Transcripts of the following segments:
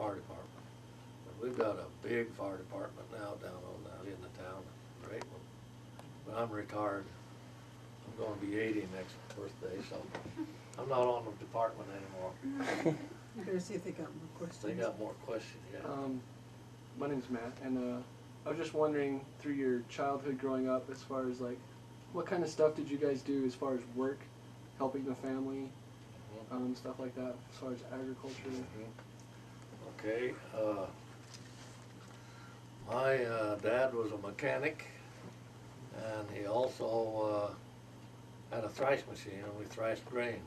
fire department. But we've got a big fire department now down on that in the town, great one. But I'm retired. I'm gonna be 80 next birthday, so I'm not on the department anymore. You better see if they got more questions. They got more questions, yeah. My name's Matt, and I was just wondering, through your childhood growing up, as far as like, what kind of stuff did you guys do as far as work, helping the family, stuff like that, as far as agriculture? Okay, my dad was a mechanic, and he also had a thrash machine, and we thrashed grain.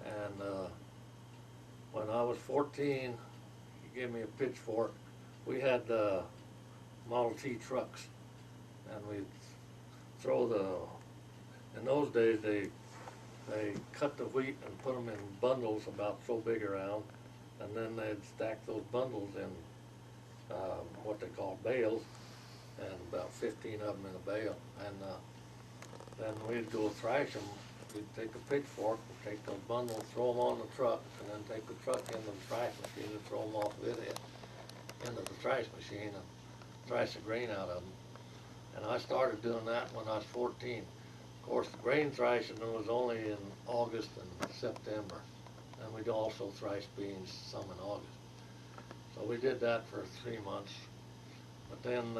And when I was 14, he gave me a pitchfork. We had Model T trucks, and we'd throw in those days they cut the wheat and put them in bundles about so big around, and then they'd stack those bundles in what they call bales, and about 15 of them in a bale. And then we'd go thrash them. We'd take a pitchfork and take those bundles, throw them on the truck, and then take the truck into the thrash machine and throw them off with it into the thrash machine and thrash the grain out of them. And I started doing that when I was 14. Of course, the grain thrashing was only in August and September, and we'd also thrash beans some in August. So we did that for 3 months. But then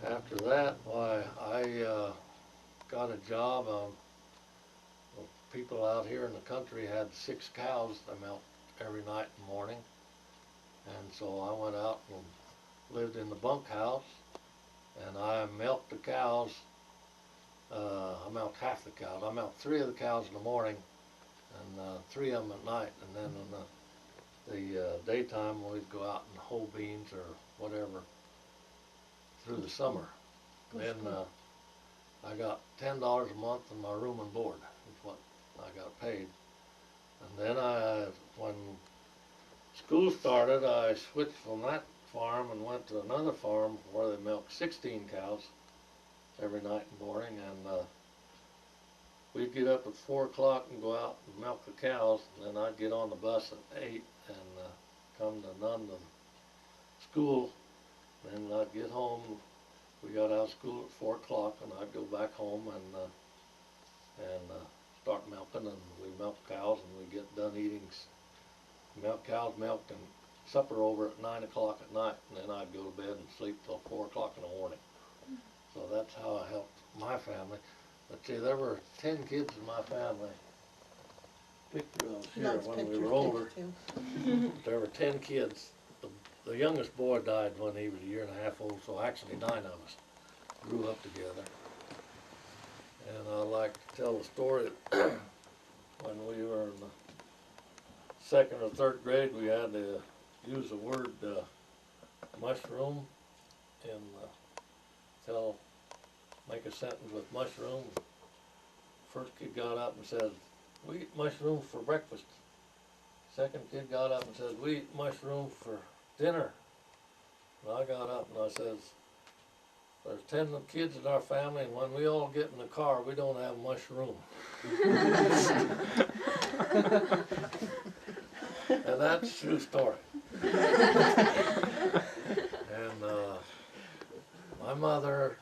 after that, why, I got a job. People out here in the country had 6 cows they milked every night and morning. And so I went out and lived in the bunkhouse, and I milked the cows. I milked half the cows. I milked 3 of the cows in the morning and 3 of them at night. And then in the daytime, we'd go out and hoe beans or whatever through the summer. Then I got $10 a month in my room and board is what I got paid. And then when school started, I switched from that farm and went to another farm where they milked 16 cows every night and morning. And we'd get up at 4 o'clock and go out and milk the cows. And then I'd get on the bus at 8 and come to London school. Then I'd get home. We got out of school at 4 o'clock, and I'd go back home and start milking. And we milk cows, and we get done eating. Milk cows milked and supper over at 9 o'clock at night, and then I'd go to bed and sleep till 4 o'clock in the morning. So that's how I helped my family. But see, there were 10 kids in my family. Picture of us here when we were older. There were 10 kids. The youngest boy died when he was a year and a half old, so actually 9 of us grew up together. And I like to tell the story that when we were in the 2nd or 3rd grade, we had to use the word mushroom and make a sentence with mushroom. First kid got up and said, "We eat mushrooms for breakfast." Second kid got up and said, "We eat mushrooms for dinner." And I got up and I says, "There's 10 kids in our family, and when we all get in the car, we don't have much room." And that's a true story. And my mother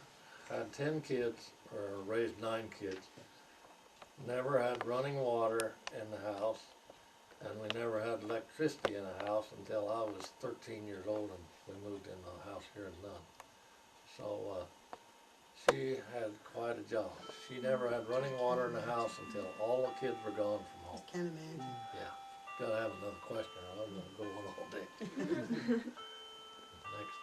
had 10 kids, or raised 9 kids, never had running water in the house, and we never had electricity in the house until I was 13 years old, and we moved in the house here in Nunn. So she had quite a job. She never had running water in the house until all the kids were gone from home. Can't imagine. Yeah. Gotta have another question, or I'm gonna go on all day. Next.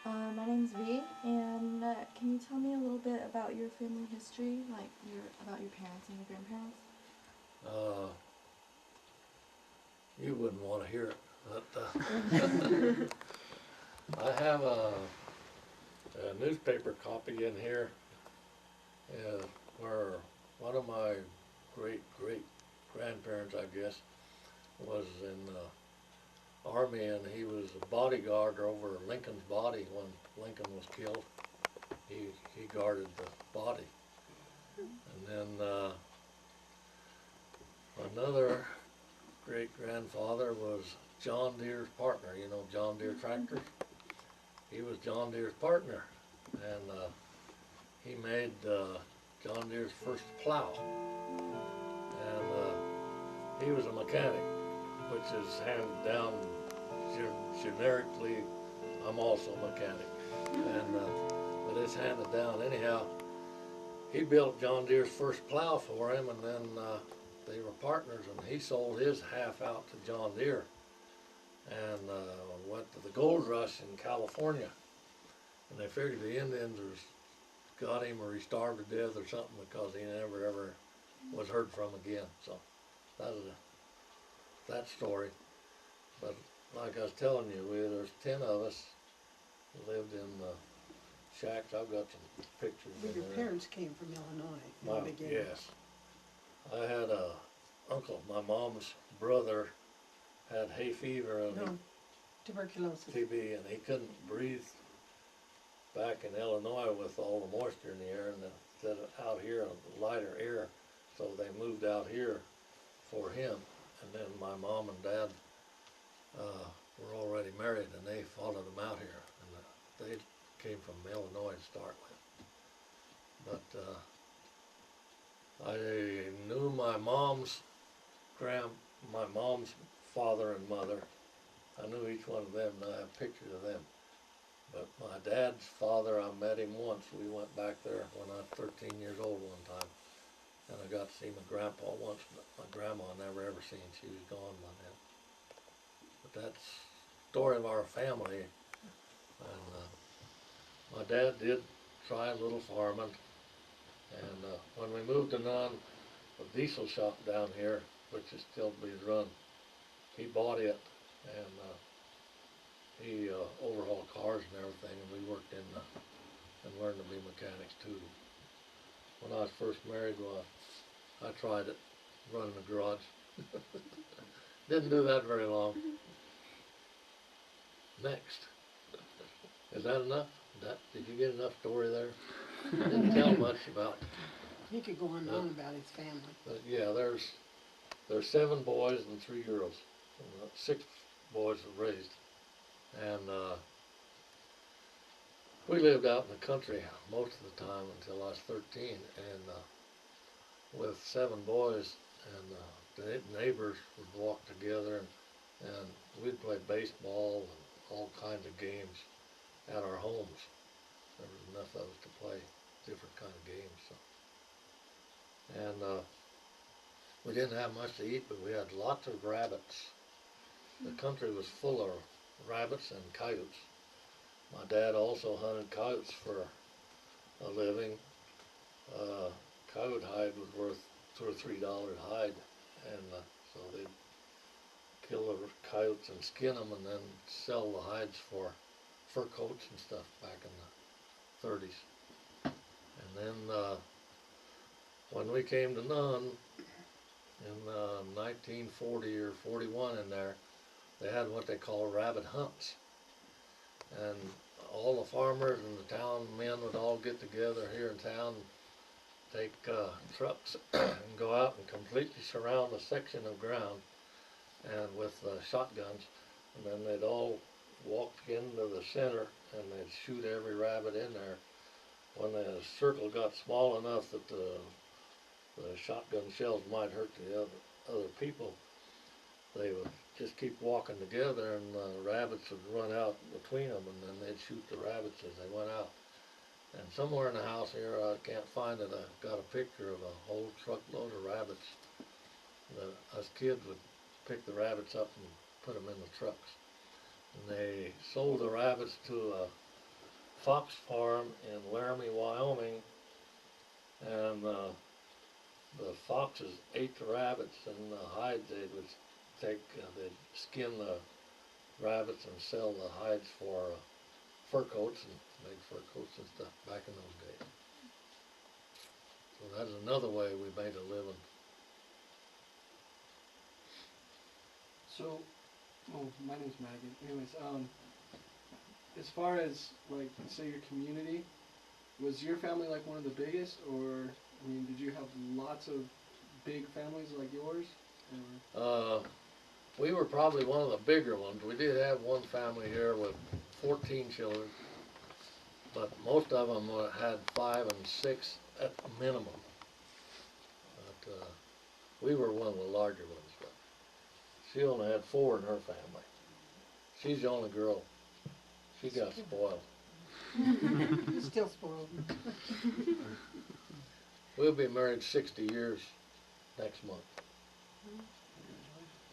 My name's V, and can you tell me a little bit about your family history, like about your parents and your grandparents? You wouldn't want to hear it, but I have a newspaper copy in here where one of my great-great-grandparents, I guess, was in the Army, and he was a bodyguard over Lincoln's body when Lincoln was killed. He guarded the body. And then another great-grandfather was John Deere's partner, you know John Deere tractors? He was John Deere's partner, and he made John Deere's first plow. And he was a mechanic, which is handed down generically. I'm also a mechanic, and but it's handed down anyhow. He built John Deere's first plow for him, and then they were partners, and he sold his half out to John Deere, and went to the gold rush in California, and they figured the Indians got him or he starved to death or something because he never ever was heard from again. So that is that story. But like I was telling you, there's 10 of us who lived in shacks. I've got some pictures Well, in your there. parents came from Illinois in the beginning. Yes. I had a uncle, my mom's brother, had hay fever and No, tuberculosis. TB, and he couldn't breathe back in Illinois with all the moisture in the air, and instead of out here in lighter air, so they moved out here for him. And then my mom and dad were already married, and they followed him out here, and they came from Illinois to start with. But I knew my mom's father and mother. I knew each one of them, and I have pictures of them. But my dad's father, I met him once. We went back there when I was 13 years old one time, and I got to see my grandpa once, but my grandma I never ever seen. She was gone by then. But that's the story of our family. And my dad did try a little farming, and when we moved to Nunn, a diesel shop down here, which is still being run, he bought it, and he overhauled cars and everything, and we worked in and learned to be mechanics too. When I was first married, well, I tried it, running a garage. Didn't do that very long. Next. Is that enough? Did you get enough story there? Didn't tell much about. He could go on and on about his family. But yeah, there's 7 boys and 3 girls. And 6 boys were raised, and we lived out in the country most of the time until I was 13, and with 7 boys, and the neighbors would walk together, and we'd play baseball and all kinds of games at our homes. There was enough of us to play different kind of games. So. And we didn't have much to eat, but we had lots of rabbits. The country was full of rabbits and coyotes. My dad also hunted coyotes for a living. Coyote hide was worth $2 or $3 a hide, and so they'd kill the coyotes and skin them, and then sell the hides for fur coats and stuff back in the 30s. And then when we came to Nunn in 1940 or 41 in there, they had what they call rabbit hunts. And all the farmers and the town men would all get together here in town, take trucks and go out and completely surround a section of ground and with shotguns, and then they'd all walk into the center and they'd shoot every rabbit in there. When the circle got small enough that the shotgun shells might hurt the other people, they would just keep walking together, and the rabbits would run out between them, and then they'd shoot the rabbits as they went out. And somewhere in the house here, I can't find it, I've got a picture of a whole truckload of rabbits. Us kids would pick the rabbits up and put them in the trucks. And they sold the rabbits to a fox farm in Laramie, Wyoming, and the foxes ate the rabbits, and the hides they would take, they'd skin the rabbits and sell the hides for fur coats, and make fur coats and stuff back in those days. So that's another way we made a living. So, my name's Madigan. Anyways, as far as, like, say your community, was your family like one of the biggest, or, I mean, did you have lots of big families like yours? Or? we were probably one of the bigger ones. We did have one family here with 14 children, but most of them had 5 and 6 at minimum. But we were one of the larger ones. But she only had 4 in her family. She's the only girl. She got spoiled. Still spoiled. We'll be married 60 years next month.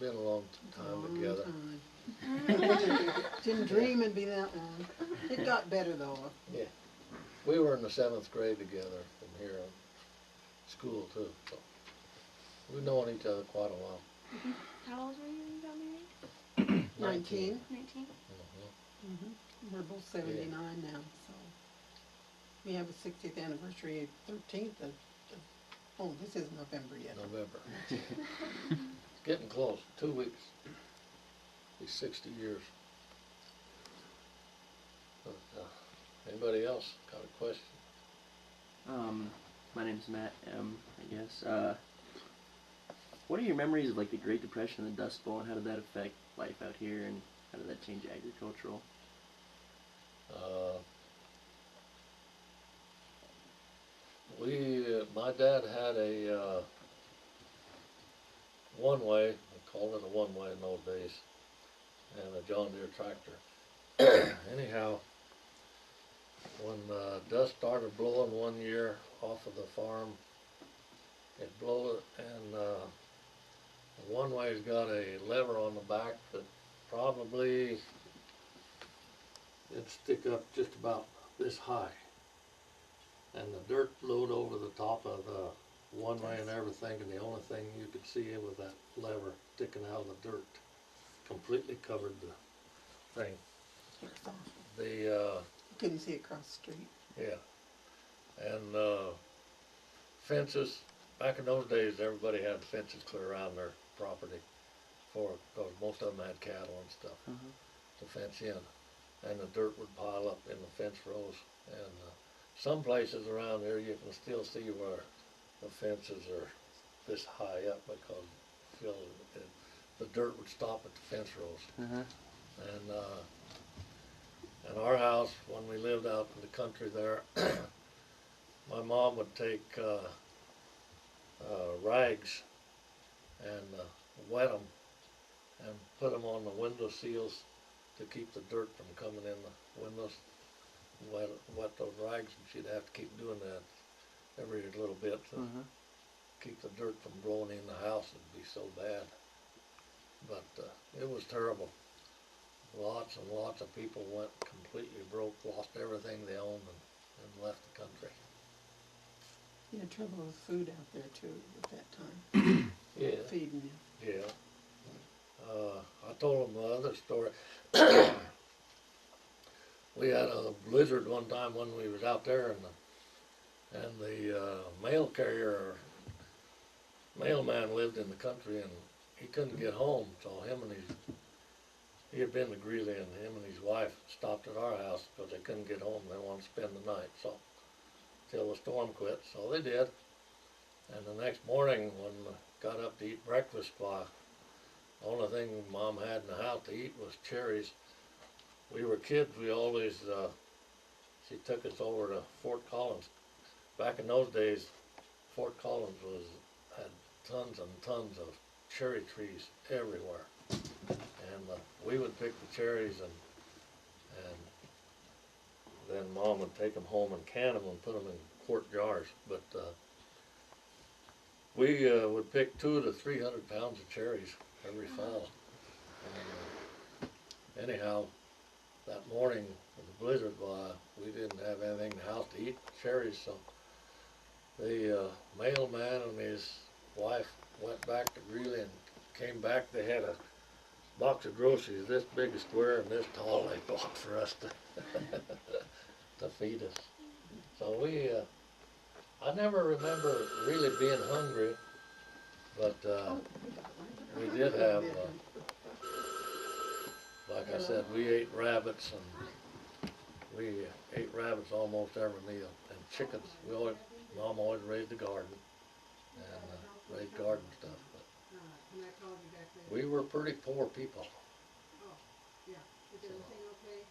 Been a long time together. Didn't dream it'd be that long. It got better though. We were in the 7th grade together from here in school too. So we've known each other quite a while. How old were you when you got married? 19. 19? We're both 79 now, so we have a 60th anniversary, 13th of oh, this isn't November yet. November. Getting close. 2 weeks. Be 60 years. But, anybody else got a question? My name's Matt M, I guess. What are your memories of like the Great Depression and the Dust Bowl, and how did that affect life out here, and how did that change agricultural? My dad had a one-way, I called it a one-way in those days, and a John Deere tractor. Anyhow, when dust started blowing one year off of the farm, it blew it, and the one-way's got a lever on the back that probably it'd stick up just about this high. And the dirt flowed over the top of the one-way and everything, and the only thing you could see was that lever sticking out of the dirt. Completely covered the thing. You couldn't see across the street. Yeah. And fences, back in those days, everybody had fences clear around their property because most of them had cattle and stuff to fence in. And the dirt would pile up in the fence rows. And some places around here you can still see where the fences are this high up because the dirt would stop at the fence rows. And in our house, when we lived out in the country there, my mom would take rags and wet them and put them on the window seals to keep the dirt from coming in the windows. Wet those rags, and she'd have to keep doing that every little bit to keep the dirt from blowing in the house. It'd be so bad. But it was terrible. Lots and lots of people went completely broke, lost everything they owned, and left the country. You had trouble with food out there too at that time. Yeah. Feeding you. Yeah. I told them the other story. We had a blizzard one time when we was out there, and the mail carrier, mailman lived in the country, and he couldn't get home, so he had been to Greeley, and him and his wife stopped at our house because they couldn't get home. They wanted to spend the night, so till the storm quit, so they did. And the next morning, when we got up to eat breakfast, the only thing Mom had in the house to eat was cherries. We were kids, we always, she took us over to Fort Collins. Back in those days, Fort Collins had tons and tons of cherry trees everywhere. And we would pick the cherries, and then Mom would take them home and can them and put them in quart jars. But we would pick 200 to 300 pounds of cherries every fall. And, anyhow, that morning with the blizzard, we didn't have anything in the house to eat cherries, so the mailman and his wife went back to Greeley and came back. They had a box of groceries this big a square and this tall they bought for us to feed us. So I never remember really being hungry, but we did have like I said, we ate rabbits, and we ate rabbits almost every meal, and chickens. Mom always raised a garden, and raised garden stuff. But we were pretty poor people. Oh, yeah. Is everything okay?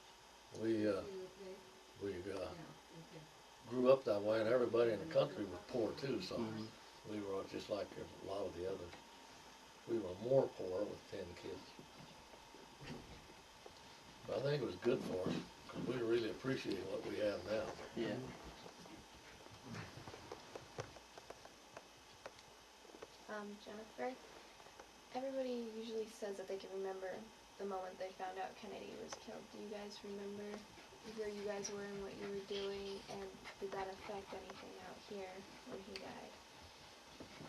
We, Everything okay? we, Yeah, okay. grew up that way, and everybody in the country was poor too, so Mhm. we were just like a lot of the others. We were more poor with 10 kids. But I think it was good for us, 'cause we really appreciate what we have now. Yeah. Jennifer, everybody usually says that they can remember the moment they found out Kennedy was killed. Do you guys remember where you guys were and what you were doing, and did that affect anything out here when he died?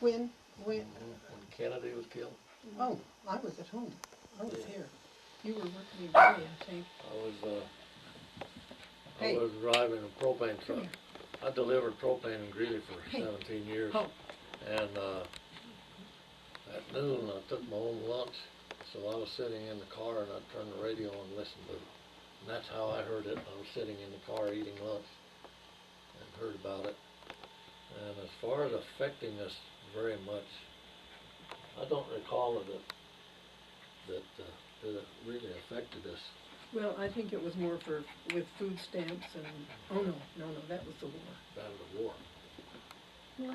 When, When Kennedy was killed, oh, I was at home. I was Yeah. here. You were working in Gary, I think. I Hey. was driving a propane Come truck. here. I delivered propane in Greeley for Hey. 17 years. Oh. And, at noon, I took my own lunch, so I was sitting in the car and I turned the radio on and listened to it. And that's how I heard it. I was sitting in the car eating lunch and heard about it. And as far as affecting us very much, I don't recall that it really affected us. Well, I think it was more with food stamps and, oh no, that was the war. Out of the war. Well,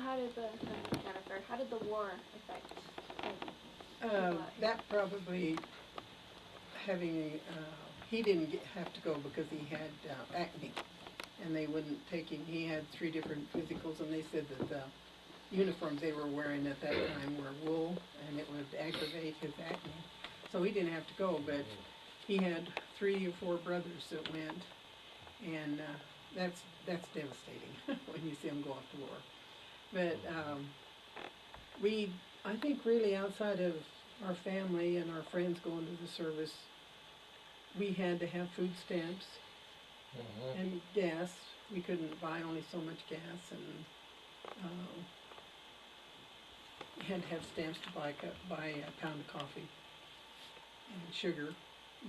Jennifer, how did the war affect That probably having, he didn't have to go because he had acne, and they wouldn't take him. He had 3 different physicals, and they said that the uniforms they were wearing at that time were wool, and it would aggravate his acne. So he didn't have to go, but he had 3 or 4 brothers that went, and that's devastating when you see them go off to war. But I think really outside of our family and our friends going to the service, we had to have food stamps and gas. We couldn't buy only so much gas, and had to have stamps to buy a pound of coffee and sugar.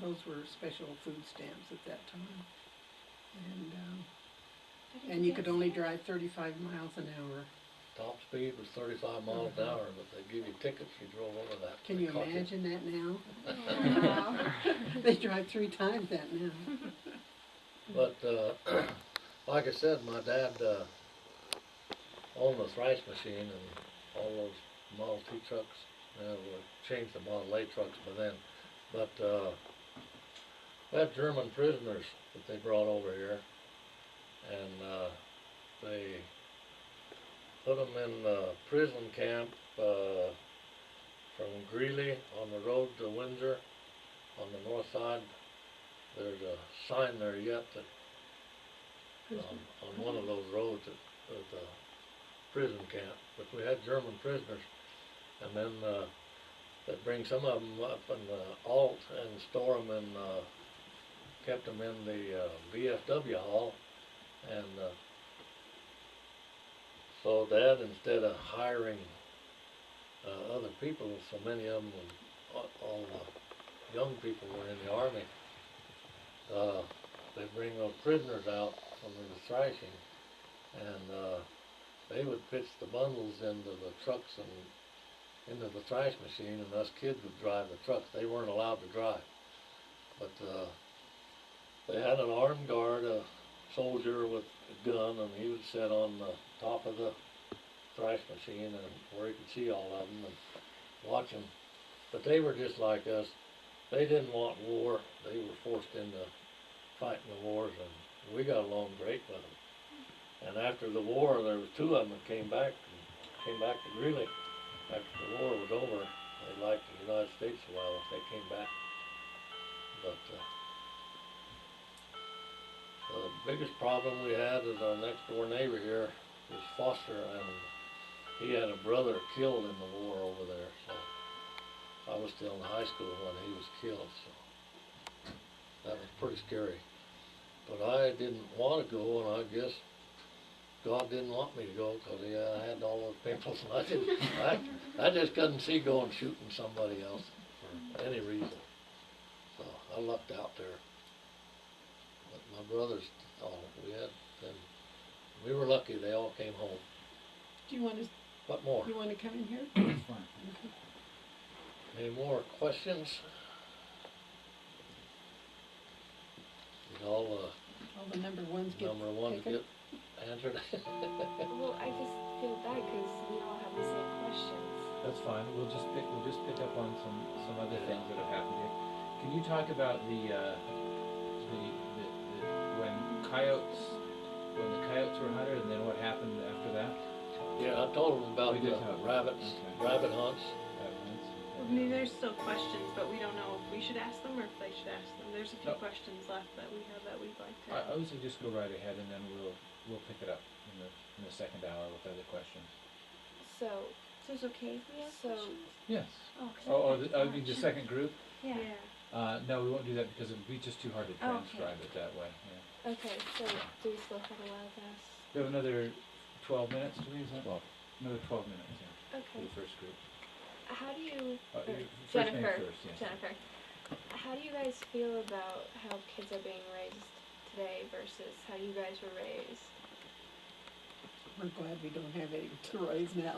Those were special food stamps at that time. And you could only drive 35 miles an hour. Top speed was 35 miles an hour, but they give you tickets, you drove over that. Can They you caught imagine that now? Wow. They drive 3 times that now. But, like I said, my dad, owned the thrash machine and all those Model T trucks. We changed the Model A trucks by then. But, we had German prisoners that they brought over here, and, they put them in the prison camp, from Greeley on the road to Windsor on the north side. There's a sign there yet that, on one of those roads that there's a prison camp. But we had German prisoners, and then, they'd bring some of them up in the Alt and store them in, kept them in the, VFW hall, and, so Dad, instead of hiring other people, so many of them, all the young people were in the army, they bring those prisoners out from the thrashing, and they would pitch the bundles into the trucks and into the thrash machine, and us kids would drive the trucks. They weren't allowed to drive, but they had an armed guard, a soldier with a gun, and he would sit on the top of the thrash machine and where he could see all of them and watch them. But they were just like us. They didn't want war. They were forced into fighting the wars, and we got along great with them. And after the war, there was 2 of them that came back to Greeley. After the war was over, they liked the United States so well, they came back. But the biggest problem we had is our next door neighbor here was Foster, and he had a brother killed in the war over there, so I was still in high school when he was killed, so that was pretty scary. But I didn't want to go, and I guess God didn't want me to go, because I had all those pimples, and I just couldn't see going shooting somebody else for any reason. So I lucked out there. But my brothers, we were lucky they all came home. Do you want to What more? come in here? That's fine. Any more questions? Did all All the number ones get number ones taken? get answered? Well, I just feel bad because we all have the same questions. That's fine. We'll just pick up on some other things that have happened here. Can you talk about the when the coyotes were hunted, and then what happened after that? Yeah, I told them about We did the have- rabbits, okay. rabbit hunts. I mean, there's still questions, but we don't know if we should ask them or if they should ask them. There's a few No. questions left that we have that we'd like to. I would say just go right ahead, and then we'll pick it up in the second hour with other questions. So, So it's okay if we ask So- questions? Yes. Oh, 'cause I Oh, have I mean the questions. second group? Yeah. No, we won't do that because it would be just too hard to Oh, okay. transcribe it that way. Yeah. okay, so do we still have a while to ask? We have another 12 minutes, do we? Is that? 12. Another 12 minutes, yeah, for Okay. the first group. How do you, Your first name Jennifer, first, yes. Jennifer, how do you guys feel about how kids are being raised today versus how you guys were raised? We're glad we don't have any to raise now.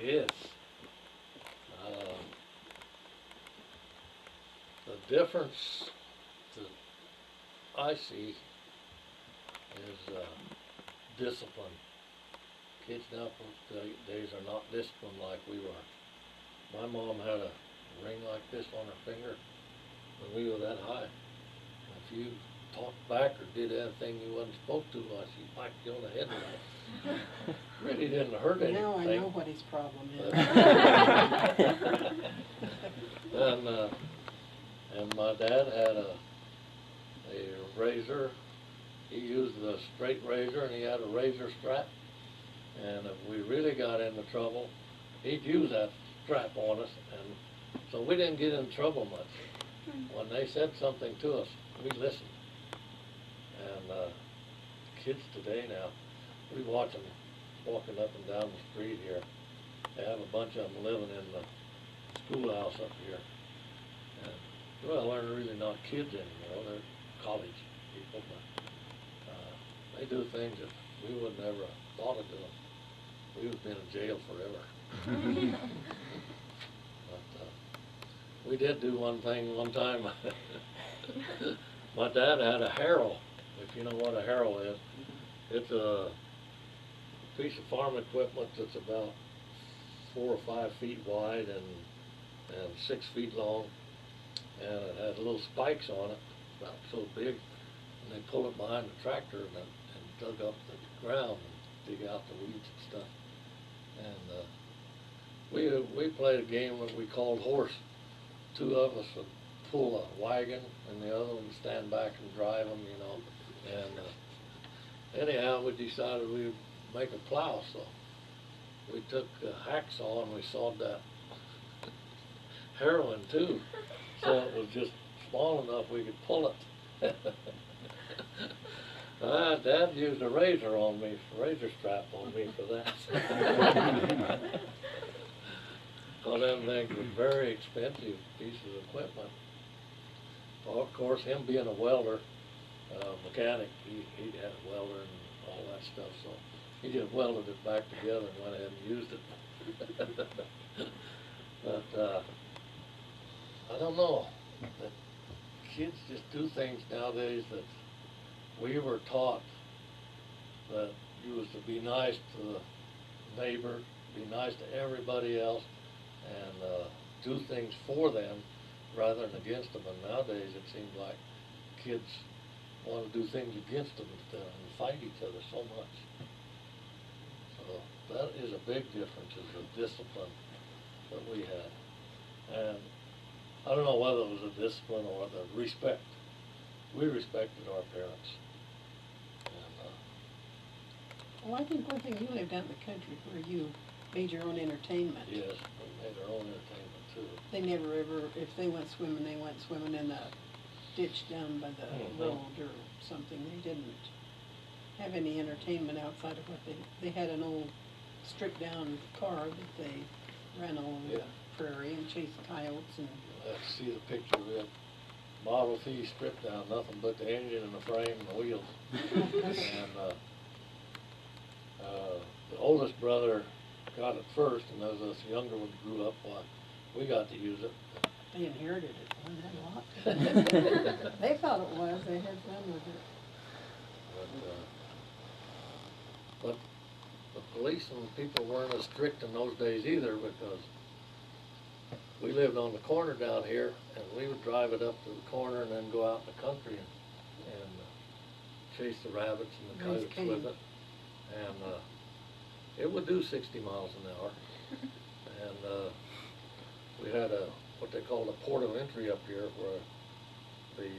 Yes. Uh, the difference that I see is discipline. Kids nowadays are not disciplined like we were. My mom had a ring like this on her finger when we were that high. If you talked back or did anything you wasn't supposed to, well, she whacked you on the head with it. Really didn't hurt anything. Now I know what his problem is. And my dad had a razor. He used a straight razor, and he had a razor strap. And if we really got into trouble, he'd use that strap on us, and so we didn't get in trouble much. When they said something to us, we listened. And kids today now, we watch them walking up and down the street here. They have a bunch of them living in the schoolhouse up here. And, well, they're really not kids anymore. They're college people, but they do things that we would never have thought of doing. We would have been in jail forever. But we did do one thing one time. My dad had a harrow, if you know what a harrow is. It's a piece of farm equipment that's about 4 or 5 feet wide and 6 feet long, and it had little spikes on it, about so big, and they pull it behind the tractor and dug up the ground and dig out the weeds and stuff. And we played a game that we called horse. 2 of us would pull a wagon, and the other one would stand back and drive them, you know. And anyhow, we decided we would make a plow, so we took a hacksaw and we sawed that harrow in two, so it was just small enough we could pull it. Dad used a razor on me, razor strap on me for that. Well, them things were very expensive pieces of equipment. Well, of course, him being a welder, mechanic, he had a welder and all that stuff, so he just welded it back together and went ahead and used it. But I don't know, that kids just do things nowadays that we were taught that you was to be nice to the neighbor, be nice to everybody else, and do things for them rather than against them. And nowadays it seems like kids want to do things against them and fight each other so much. So that is a big difference, is the discipline that we had. And I don't know whether it was a discipline or the respect. We respected our parents. And Well, I think one thing, you lived out in the country where you made your own entertainment. yes, we made our own entertainment too. They never ever, if they went swimming, they went swimming in the ditch down by the Mhm. road or something. They didn't have any entertainment outside of what they had an old stripped down car that they ran all over Yeah. the prairie and chased coyotes and Let's see the picture of it. Model T stripped down, nothing but the engine and the frame and the wheels. And the oldest brother got it first, and as us younger ones grew up, why, we got to use it. They inherited it, wasn't that a lot? They thought it was, they had fun with it. But the police and people weren't as strict in those days either, because we lived on the corner down here, and we would drive it up to the corner and then go out in the country and chase the rabbits and the Raise coyotes cane. with it. And it would do 60 miles an hour. And we had what they called a port of entry up here, where the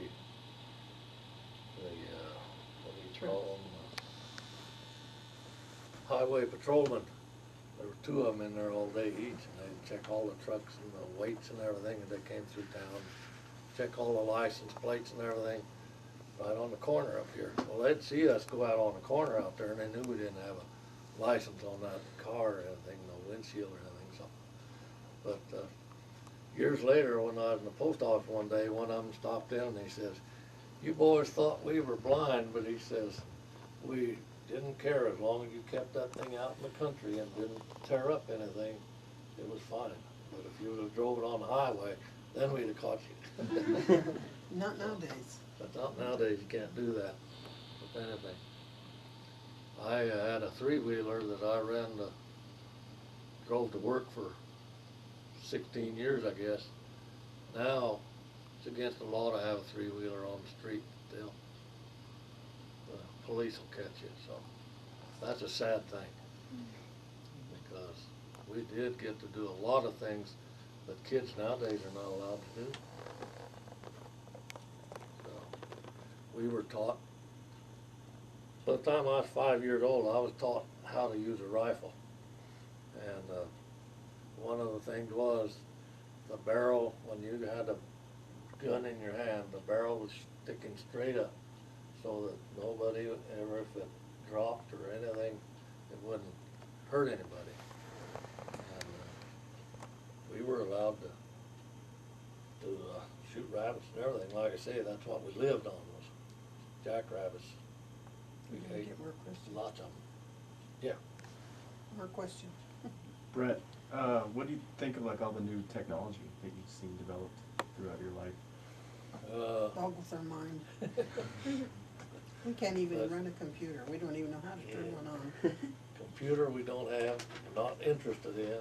what do you call them? Highway patrolmen. There were 2 of them in there all day each, and they'd check all the trucks and the weights and everything as they came through town. Check all the license plates and everything, right on the corner up here. Well, they'd see us go out on the corner out there, and they knew we didn't have a license on that car or anything, no windshield or anything. So, but years later, when I was in the post office one day, one of them stopped in and he says, "You boys thought we were blind," but he says, "We didn't care as long as you kept that thing out in the country and didn't tear up anything, it was fine. But if you would have drove it on the highway, then we'd have caught you." Not nowadays. But not nowadays, you can't do that with anything. I had a 3-wheeler that I drove to work for 16 years, I guess. Now, it's against the law to have a 3-wheeler on the street still. The police will catch you, so that's a sad thing. Because we did get to do a lot of things that kids nowadays are not allowed to do. So, we were taught, by the time I was 5 years old, I was taught how to use a rifle. And one of the things was the barrel, when you had a gun in your hand, the barrel was sticking straight up, so that nobody ever, if it dropped or anything, it wouldn't hurt anybody. And we were allowed to shoot rabbits and everything. Like I say, that's what we lived on, was jackrabbits. We You gotta ate get more questions. lots of them. Yeah. More questions. Brett, what do you think of like all the new technology that you've seen developed throughout your life? Boggles our mind. We can't even run a computer. We don't even know how to turn one on. Computer we don't have, not interested in.